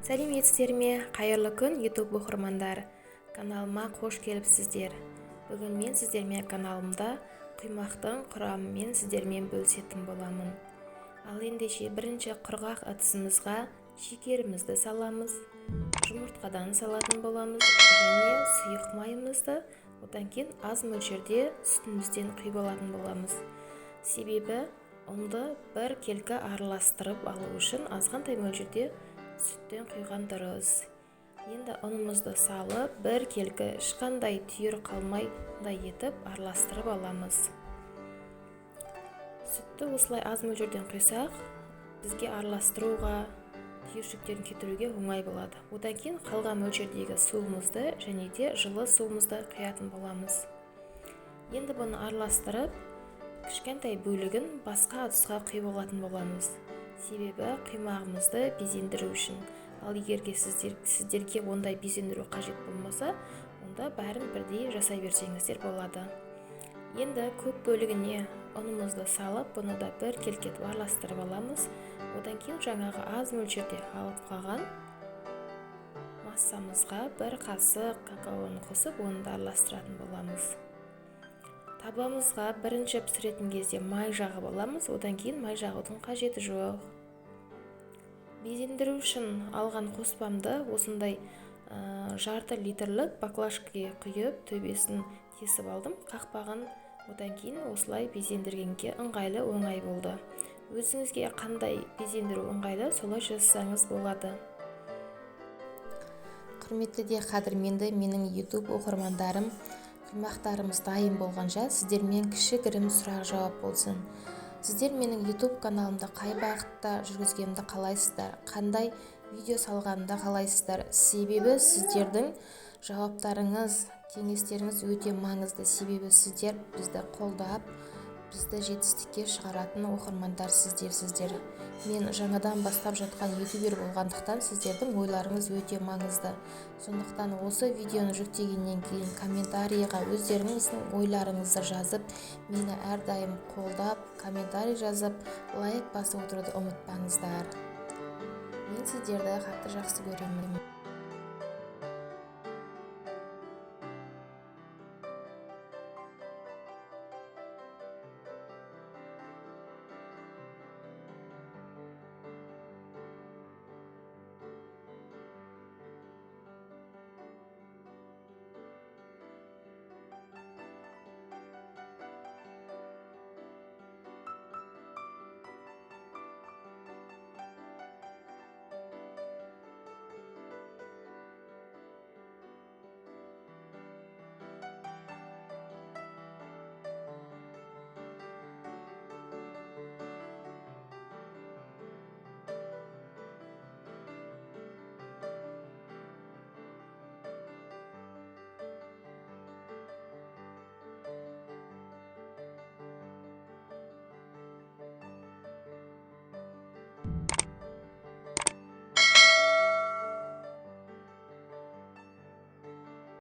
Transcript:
Сәлеметсіздер ме? Қайырлы күн, YouTube оқырмандар. Каналыма қош келіпсіздер. Бүгін мен сіздермен каналымда құймақтың құрамымен сіздермен бөлісетін боламын. Ал ендеше бірінші құрғақ ыдысымызға шекерімізді саламыз, жұмыртқадан салатын боламыз және сұйық майымызды одан кейін аз мөлшерде сүтімізден құйып алатын боламыз. Себебі ұнды бір келкі араластырып алу үшін азғантай мөлшерде сүттен құйған дұрыс. Енді ұнымызды салып, бір келкі ешқандай түйір қалмайдай етіп араластырып аламыз. Сүтті осылай аз мөлшерден құйсақ, бізге араластыруға, түйіршіктерін кетіруге оңай болады. Одан кейін қалған мөлшердегі суымызды және де жылы суымызды құятын боламыз. Енді бұны араластырып, кішкентай бөлігін басқа ыдысқа құйып алатын боламыз. Себебі құймағымызды безендіру үшін. Ал егерге сіздерге ондай безендіру қажет болмаса, онда бәрін бірдей жасай берсеңіздер болады. Енді көп бөлігіне ұнымызды салып, бұны да бір келкетіп араластырып аламыз. Одан кейін жаңағы аз мөлшерде алып қалған массамызға бір қасық какаоны қосып, оны да араластыратын боламыз. Табамызға бірінші пісіретін кезде май жағып аламыз, одан кейін май жағудың қажеті жоқ. Безендіру үшін алған қоспамды осындай жарты литрлік баклажкаға құйып, төбесін кесіп алдым. Қақпағын одан кейін осылай безендіргенге ыңғайлы оңай болды. Өзіңізге қандай безендіру ыңғайлы, солай жасасаңыз болады. Құрметті де қадірменді менің YouTube оқырмандарым, құймақтарымыз дайын болғанша сіздермен кішігірім сұрақ жауап болсын. Сіздер менің YouTube каналымда қай бағытта жүргізгенімді қалайсыздар, қандай видео салғанымды қалайсыздар? Себебі сіздердің жауаптарыңыз, кеңестеріңіз өте маңызды. Себебі сіздер бізді қолдап, бізді жетістікке шығаратын оқырмандар сіздер. Мен жаңадан бастап жатқан ютубер болғандықтан сіздердің ойларыңыз өте маңызды. Сондықтан осы видеоны жүктегеннен кейін комментарийға өздеріңіздің ойларыңызды жазып, мені әрдайым қолдап, комментарий жазып, лайк басып отыруды ұмытпаңыздар. Мен сіздерді қатты жақсы көремін.